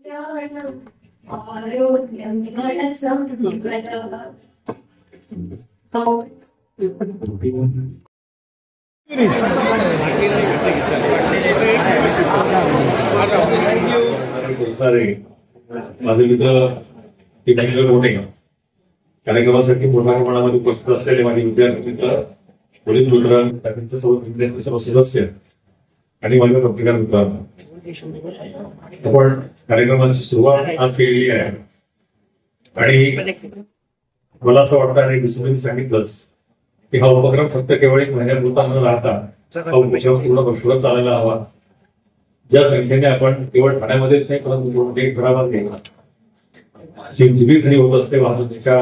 माझे मित्र मोठे कार्यक्रमासाठी मोठ्या प्रमाणामध्ये उपस्थित असलेले माझे विद्यार्थी मित्र, पोलीस मित्र, त्यांच्यासोबत सर्व सदस्य आणि माझ्या पत्रकार मित्रांनो, आपण कार्यक्रमाची सुरुवात आज केलेली आहे. आणि मला असं वाटतं आणि विसरून सांगितलंच की हा उपक्रम फक्त केवळ एक महिन्यापुरता न राहता हा उपक्रम पूर्ण वर्षभर चालायला हवा. ज्या संख्येने आपण केवळ ठाण्यामध्येच नाही परंतु घरामध्ये जी होत असते वाहतुकीच्या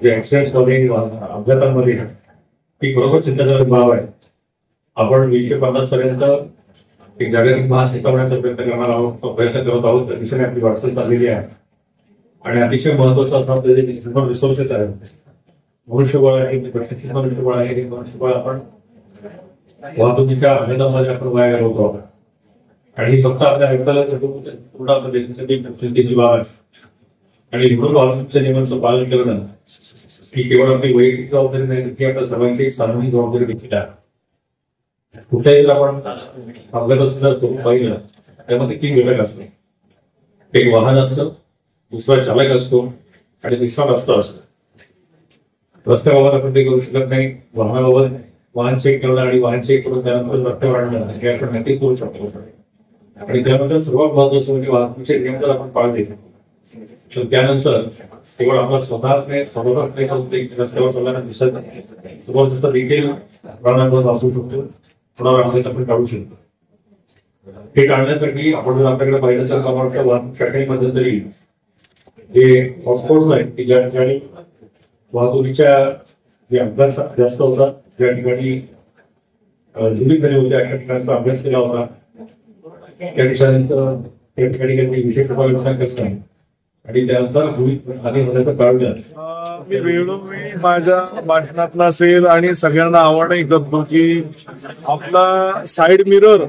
ऍक्सिडेंट्समध्ये, अपघातांमध्ये, ती खरोखर चिंताजनक बाब आहे. आपण 2050 पर्यंत एक जागतिक महासत्ता होण्याचा प्रयत्न करणार आहोत, प्रयत्न करत आहोत. त्या दिशेने आपली वाटचाल चाललेली आहे. आणि अतिशय महत्वाचं असं आपले जे रिसोर्सेस आहेत, मनुष्यबळ आहे, प्रशिक्षित मनुष्यबळ आहे, मनुष्यबळ आपण वाहतुकीच्या अपघातामध्ये आपण वाया घालवतो आहोत. आणि ही फक्त आपल्या आयुक्ताला पूर्ण आपल्या देशासाठी चिंतेची बाब आहे. आणि म्हणून वाहतुकीच्या नियमांचं पालन करणं ही केवळ आपली वैयक्तिक जबाबदारी नाही, ती आपल्या सर्वांची एक सामूहिक जबाबदारी देखील आहे. कुठल्याही आपण अपघात सुद्धा स्वरूप पाहिलं त्यामध्ये 3 घटक असतात. एक वाहन असतं, दुसरा चालक असतो आणि तिसरा रस्ता असतो. रस्त्याबाबत आपण ते करू शकत नाही. वाहनाबाबत वाहन चेक करणं आणि वाहन चेक करून त्यानंतर रस्त्यावर आणणं हे आपण नक्कीच करू शकतो. आणि त्यानंतर सर्वात महत्वाचं म्हणजे वाहतुकीचे नियम जर आपण पाळले तर त्यानंतर केवळ आपला स्वतःच नाही रस्त्यावर चालताना दिसत नाही, समोर जसं डिटेल प्रमाणावर वापरू शकतो, थोडा आपण काढू शकतो. हे टाळण्यासाठी आपण जर आपल्याकडे पाहिलं तर मला वाटतं वाहतूक शाखेने मध्यंतरी जे हॉटस्पॉट्स आहेत की ज्या ठिकाणी वाहतुकीच्या जे अपघात जास्त होतात, ज्या ठिकाणी जीवित झाली होती अशा ठिकाणचा अभ्यास केला होता. त्या ठिकाणी काही विशेष उपाययोजना करत नाही आणि त्यानंतर हानी होण्याचं टाळलं. मी वेळोवेळी माझ्या भाषणातला असेल आणि सगळ्यांना आवाहनही करतो की आपला साईड मिरर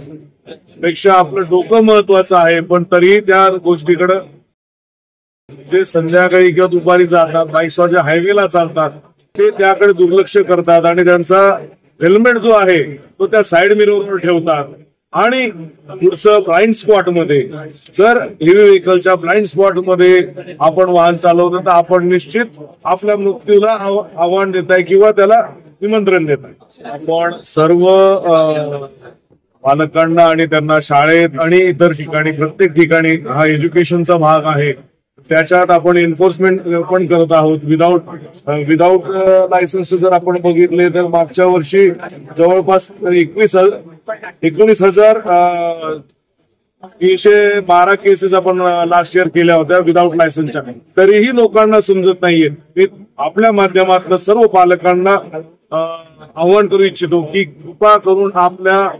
पेक्षा आपलं डोकं महत्वाचं आहे. पण तरीही त्या गोष्टीकडे जे संध्याकाळी किंवा दुपारी जातात, बाईकच्या हायवेला चालतात, ते त्याकडे दुर्लक्ष करतात आणि त्यांचा हेल्मेट जो आहे तो त्या साईड मिररवर ठेवतात. आणि पुढचं ब्लाइंड स्पॉट मध्ये जर हेवी व्हेकलच्या ब्लाइंड स्पॉट मध्ये आपण वाहन चालवतो तर आपण निश्चित आपल्या मृत्यूला आव्हान देत आहे किंवा त्याला निमंत्रण देत आहे. आपण सर्व पालकांना आणि त्यांना शाळेत आणि इतर ठिकाणी प्रत्येक ठिकाणी हा एज्युकेशनचा भाग आहे, त्याच्यात आपण एन्फोर्समेंट पण करत आहोत. विदाऊट लायसन्स जर आपण बघितले तर मागच्या वर्षी जवळपास 19,312 केसेस आपण लास्ट इयर केल्या होत्या विदाऊट लायसन्सच्या. तरीही लोकांना समजत नाहीये. मी आपल्या माध्यमातून सर्व पालकांना आवाहन करू इच्छितो की कृपा करून आपल्या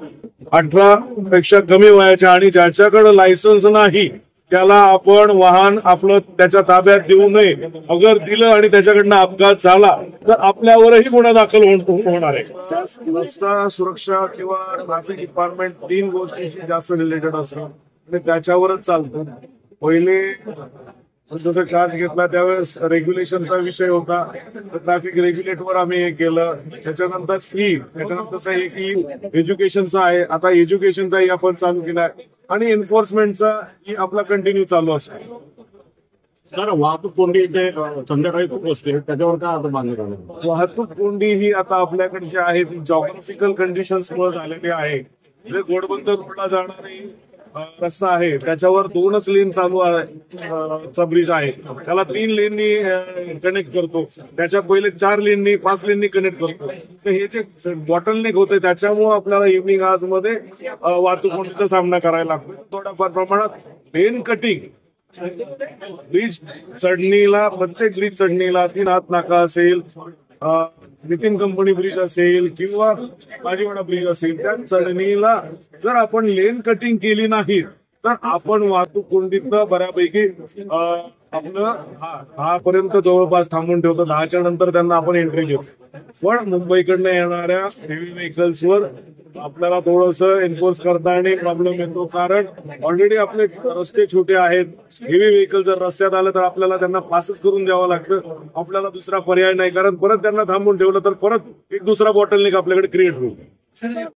18 पेक्षा कमी वयाच्या आणि ज्याच्याकडे लायसन्स नाही त्याला आपण वाहन आपलं त्याच्या ताब्यात देऊ नये. अगर दिलं आणि त्याच्याकडनं अपघात झाला तर आपल्यावरही गुन्हा दाखल होणार आहे. रस्ता सुरक्षा किंवा ट्रॅफिक डिपार्टमेंट 3 गोष्टींशी जास्त रिलेटेड असतं आणि त्याच्यावरच चालतं. पहिले जसं चार्ज घेतला त्यावेळेस रेग्युलेशनचा विषय होता, ट्रॅफिक रेग्युलेटवर आम्ही हे केलं. त्याच्यानंतर त्याच्यानंतर एज्युकेशनचा आहे, आता एज्युकेशनचाही आपण चालू केलाय आणि एन्फोर्समेंटचा ही आपला कंटिन्यू चालू असतो. सर, वाहतूक कोंडी इथे संध्याकाळी खूप असते, त्याच्यावर काय आता बांधण्यात आलं? वाहतूक कोंडी ही आता आपल्याकडे जी आहे ती जॉग्राफिकल कंडिशन्स मुळे झालेली आहे. जे घोडबंदर रोडला जाणारी रस्ता आहे त्याच्यावर 2च लेन चालू आहे, ब्रिज आहे, त्याला 3 लेननी कनेक्ट करतो. त्याच्या पहिले 4 लेननी 5 लेननी कनेक्ट करतो. तर हे जे बॉटलनेक होते त्याच्यामुळे आपल्याला इव्हनिंग आवर्स मध्ये वाहतूक कोंडीचा सामना करायला लागतो. थोड्याफार प्रमाणात लेन कटिंग, ब्रिज चढणीला, प्रत्येक ब्रिज चढणीला 3 हात नाका असेल, नितीन कंपनी ब्रिज असेल किंवा बाजीवाडा ब्रिज असेल, त्या चढणीला जर आपण लेन कटिंग केली नाही तर आपण वाहतूक कोंडीतनं बऱ्यापैकी आपलं 10 पर्यंत जवळपास थांबून ठेवतो. 10च्या नंतर त्यांना आपण एंट्री घेतो. पण मुंबईकडनं येणाऱ्या हेवी व्हेकल्सवर आपल्याला थोडंसं एन्फोर्स करताना प्रॉब्लेम येतो, कारण ऑलरेडी आपले रस्ते छोटे आहेत. हेवी व्हेकल जर रस्त्यात आलं तर आपल्याला त्यांना पासच करून द्यावं लागतं. आपल्याला दुसरा पर्याय नाही, कारण परत त्यांना थांबून ठेवलं तर परत एक दुसरा बॉटलनेक आपल्याकडे क्रिएट होईल.